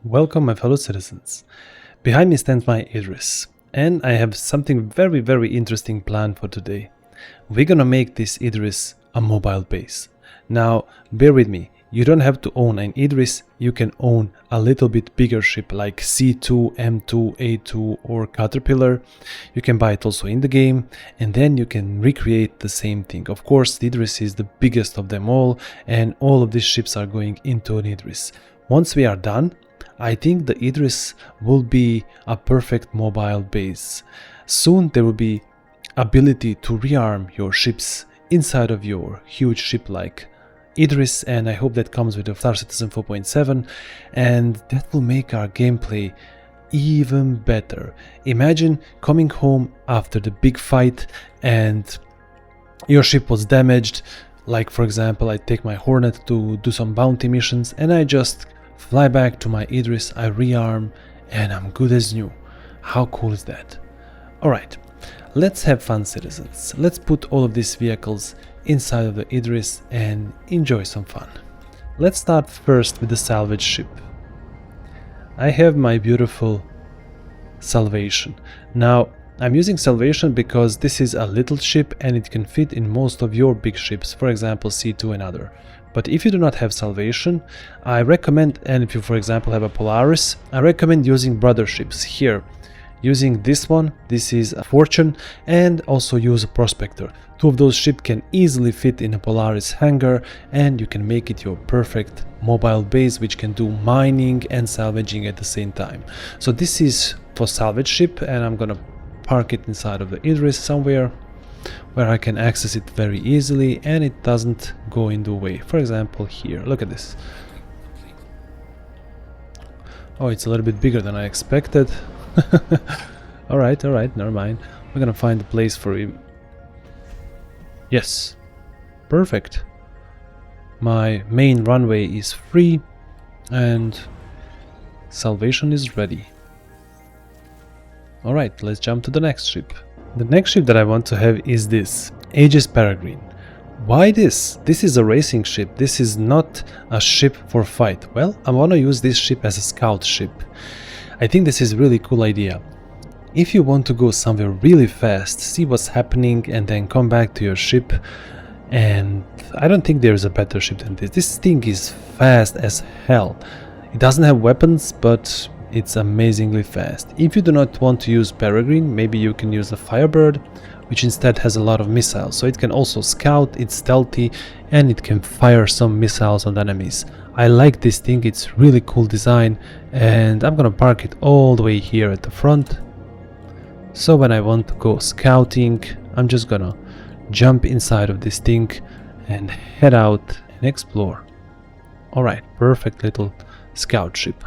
Welcome, my fellow citizens. Behind me stands my Idris, and I have something very interesting planned for today. We're gonna make this Idris a mobile base. Now, bear with me, you don't have to own an Idris, you can own a little bit bigger ship like C2, M2, A2 or Caterpillar. You can buy it also in the game, and then you can recreate the same thing. Of course, the Idris is the biggest of them all, and all of these ships are going into an Idris. Once we are done, I think the Idris will be a perfect mobile base. Soon there will be ability to rearm your ships inside of your huge ship like Idris, and I hope that comes with the Star Citizen 4.7, and that will make our gameplay even better. Imagine coming home after the big fight and your ship was damaged, like for example I take my Hornet to do some bounty missions and I just fly back to my Idris, I rearm, and I'm good as new. How cool is that? Alright, let's have fun, citizens. Let's put all of these vehicles inside of the Idris and enjoy some fun. Let's start first with the salvage ship. I have my beautiful Salvation. Now, I'm using Salvation because this is a little ship and it can fit in most of your big ships, for example C2 and other. But if you do not have Salvation, I recommend, and if you for example have a Polaris, I recommend using brother ships here. Using this one, this is a Fortune, and also use a Prospector. Two of those ships can easily fit in a Polaris hangar, and you can make it your perfect mobile base which can do mining and salvaging at the same time. So this is for salvage ship, and I'm gonna park it inside of the Idris somewhere where I can access it very easily and it doesn't go in the way. For example here, look at this. Oh, it's a little bit bigger than I expected. Alright, never mind. We're gonna find a place for him. Yes, perfect. My main runway is free and Salvation is ready. Alright, let's jump to the next ship. The next ship that I want to have is this, Aegis Peregrine. Why this? This is a racing ship, this is not a ship for fight. Well, I want to use this ship as a scout ship. I think this is a really cool idea. If you want to go somewhere really fast, see what's happening and then come back to your ship, and I don't think there's a better ship than this. This thing is fast as hell. It doesn't have weapons, but it's amazingly fast. If you do not want to use Peregrine, maybe you can use a Firebird, which instead has a lot of missiles. So it can also scout, it's stealthy, and it can fire some missiles on enemies. I like this thing, it's really cool design, and I'm gonna park it all the way here at the front. So when I want to go scouting, I'm just gonna jump inside of this thing and head out and explore. Alright, perfect little scout ship.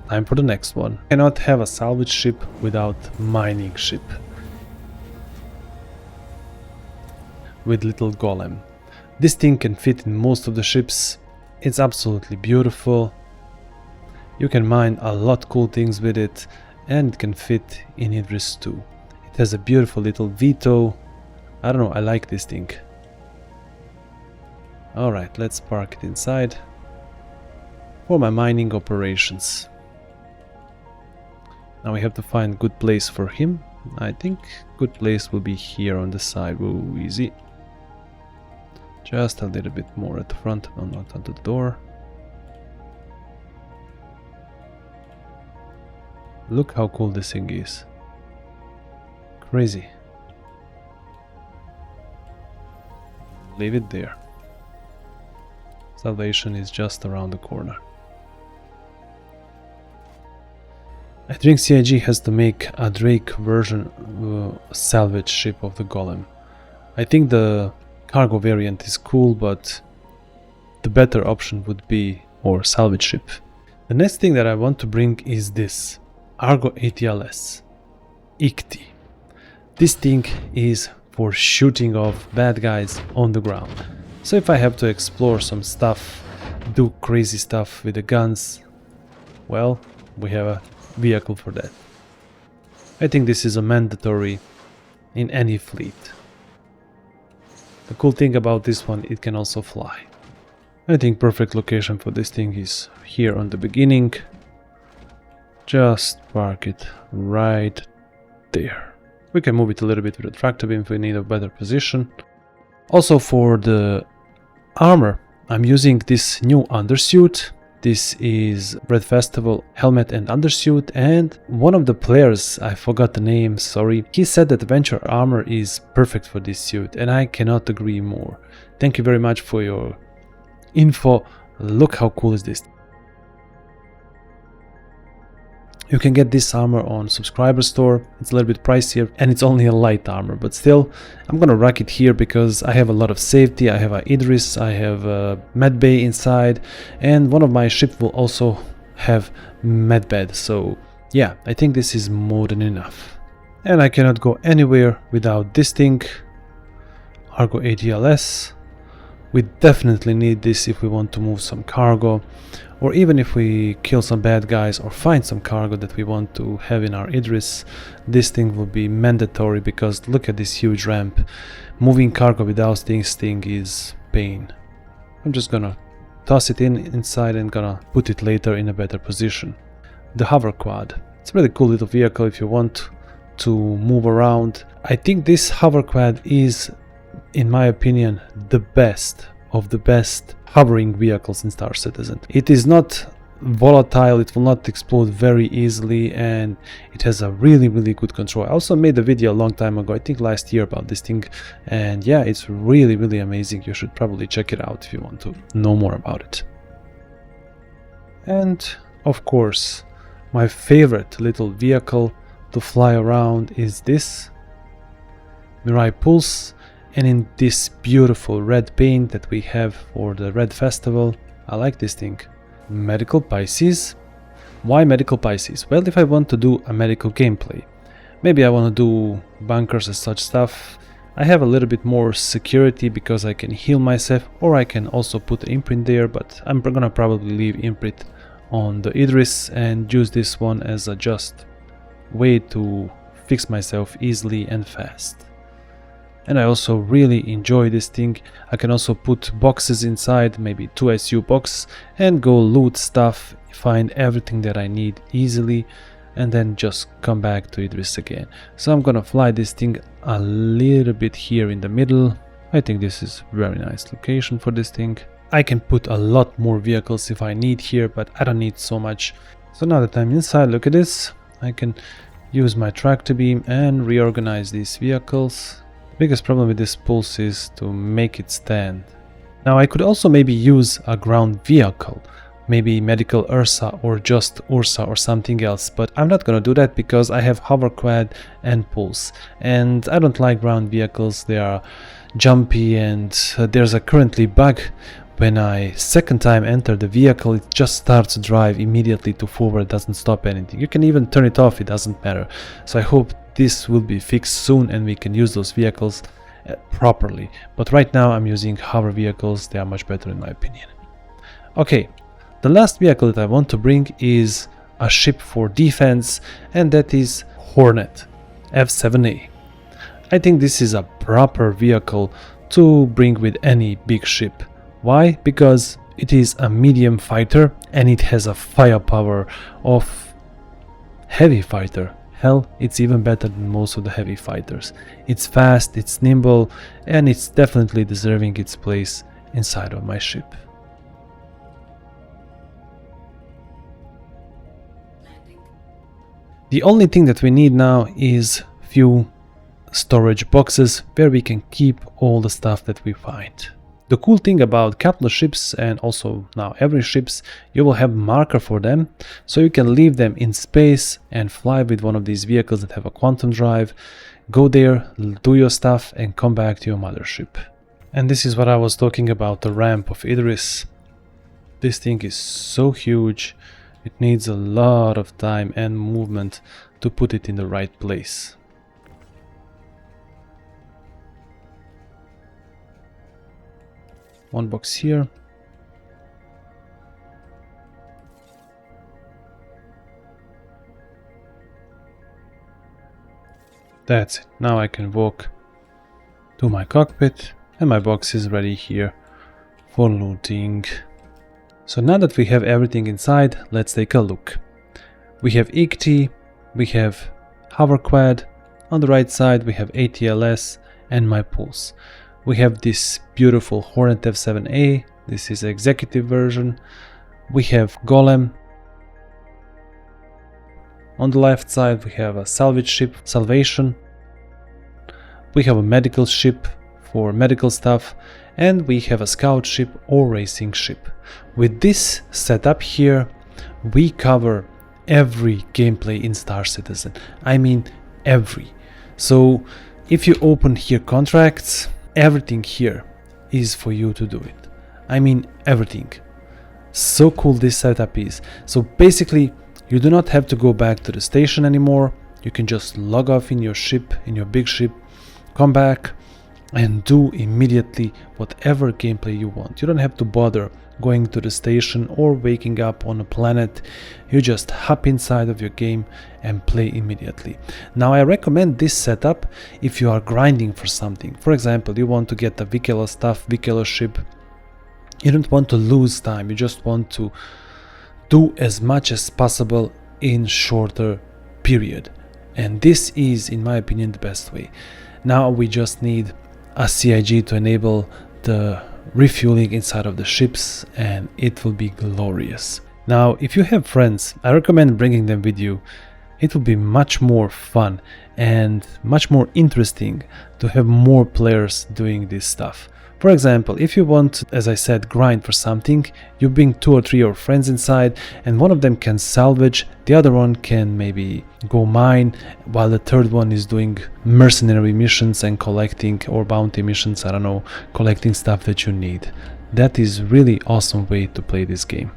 Time for the next one. Cannot have a salvage ship without mining ship. With little golem. This thing can fit in most of the ships. It's absolutely beautiful. You can mine a lot cool things with it, and it can fit in Idris too. It has a beautiful little veto. I don't know, I like this thing. Alright, let's park it inside for my mining operations. Now we have to find a good place for him. I think good place will be here on the side. Whoa, easy. Just a little bit more at the front, no, not at the door. Look how cool this thing is. Crazy. Leave it there. Salvation is just around the corner. I think CIG has to make a Drake version salvage ship of the Golem. I think the cargo variant is cool, but the better option would be our salvage ship. The next thing that I want to bring is this Argo ATLS ICTY. This thing is for shooting off bad guys on the ground. So if I have to explore some stuff, do crazy stuff with the guns, well, we have a vehicle for that. I think this is a mandatory in any fleet. The cool thing about this one, it can also fly. I think perfect location for this thing is here on the beginning, Just park it right there. We can move it a little bit with the tractor beam if we need a better position. Also for the armor, I'm using this new undersuit. This is Red Festival helmet and undersuit, and one of the players, I forgot the name, sorry, he said that Adventure armor is perfect for this suit, and I cannot agree more. Thank you very much for your info. Look how cool is this. You can get this armor on subscriber store. It's a little bit pricier and it's only a light armor, but still I'm gonna rack it here because I have a lot of safety. I have a Idris, I have a med bay inside, and one of my ships will also have med bed. So yeah, I think this is more than enough. And I cannot go anywhere without this thing, Argo ADLS. We definitely need this if we want to move some cargo, or even if we kill some bad guys or find some cargo that we want to have in our Idris. This thing will be mandatory because look at this huge ramp. Moving cargo without this thing is pain. I'm just gonna toss it inside and gonna put it later in a better position. The hover quad. It's a really cool little vehicle if you want to move around. I think this hover quad is, in my opinion, the best of the best hovering vehicles in Star Citizen. It is not volatile, it will not explode very easily, and it has a really good control. I also made a video a long time ago, I think last year, about this thing, and yeah, it's really amazing. You should probably check it out if you want to know more about it. And of course, my favorite little vehicle to fly around is this Mirai Pulse. And in this beautiful red paint that we have for the Red Festival, I like this thing. Medical Pisces. Why Medical Pisces? Well, if I want to do a medical gameplay, maybe I want to do bunkers and such stuff, I have a little bit more security because I can heal myself, or I can also put an imprint there, but I'm gonna probably leave imprint on the Idris and use this one as a just way to fix myself easily and fast. And I also really enjoy this thing. I can also put boxes inside, maybe 2 SU box, and go loot stuff, find everything that I need easily, and then just come back to Idris again. So I'm gonna fly this thing a little bit here in the middle. I think this is very nice location for this thing. I can put a lot more vehicles if I need here, but I don't need so much. So now that I'm inside, look at this. I can use my tractor beam and reorganize these vehicles. Biggest problem with this pulse is to make it stand. Now I could also maybe use a ground vehicle, maybe medical Ursa or just Ursa or something else, but I'm not gonna do that because I have hover quad and pulse, and I don't like ground vehicles. They are jumpy, and there's a currently bug. When I second time enter the vehicle, it just starts to drive immediately to forward, doesn't stop anything. You can even turn it off, it doesn't matter. So I hope this will be fixed soon and we can use those vehicles properly. But right now I'm using hover vehicles, they are much better in my opinion. Okay, the last vehicle that I want to bring is a ship for defense, and that is Hornet F7A. I think this is a proper vehicle to bring with any big ship. Why? Because it is a medium fighter and it has a firepower of heavy fighter. Hell, it's even better than most of the heavy fighters. It's fast, it's nimble, and it's definitely deserving its place inside of my ship. The only thing that we need now is few storage boxes where we can keep all the stuff that we find. The cool thing about capital ships, and also now every ships, you will have marker for them, so you can leave them in space and fly with one of these vehicles that have a quantum drive, go there, do your stuff and come back to your mothership. And this is what I was talking about, the ramp of Idris. This thing is so huge, it needs a lot of time and movement to put it in the right place. One box here. That's it. Now I can walk to my cockpit and my box is ready here for looting. So now that we have everything inside, let's take a look. We have ICT, we have hover quad. On the right side we have ATLS and my pulse. We have this beautiful Hornet F7A. This is the executive version. We have Golem. On the left side we have a salvage ship, Salvation. We have a medical ship for medical stuff, and we have a scout ship or racing ship. With this setup here, we cover every gameplay in Star Citizen. I mean every. So if you open here contracts, everything here is for you to do it. I mean everything. So cool this setup is. So basically you do not have to go back to the station anymore. You can just log off in your ship, in your big ship, come back and do immediately whatever gameplay you want. You don't have to bother going to the station or waking up on a planet. You just hop inside of your game and play immediately. Now I recommend this setup if you are grinding for something. For example, you want to get the Vikela stuff, Vikela ship. You don't want to lose time, you just want to do as much as possible in shorter period. And this is, in my opinion, the best way. Now we just need a CIG to enable the refueling inside of the ships, and it will be glorious. Now if you have friends, I recommend bringing them with you. It will be much more fun and much more interesting to have more players doing this stuff. For example, if you want, as I said, grind for something, you bring 2 or 3 of your friends inside, and one of them can salvage, the other one can maybe go mine, while the third one is doing mercenary missions and collecting, or bounty missions, I don't know, collecting stuff that you need. That is really awesome way to play this game.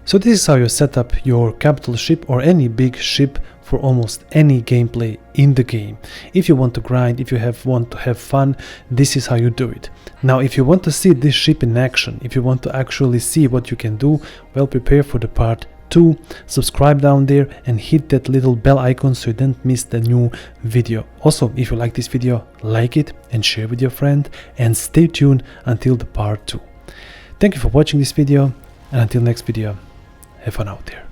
So this is how you set up your capital ship or any big ship for almost any gameplay in the game. If you want to grind, if you want to have fun, this is how you do it. Now if you want to see this ship in action, if you want to actually see what you can do, well, prepare for the part 2, subscribe down there and hit that little bell icon so you don't miss the new video. Also, if you like this video, like it and share with your friend, and stay tuned until the part 2. Thank you for watching this video, and until next video, have fun out there.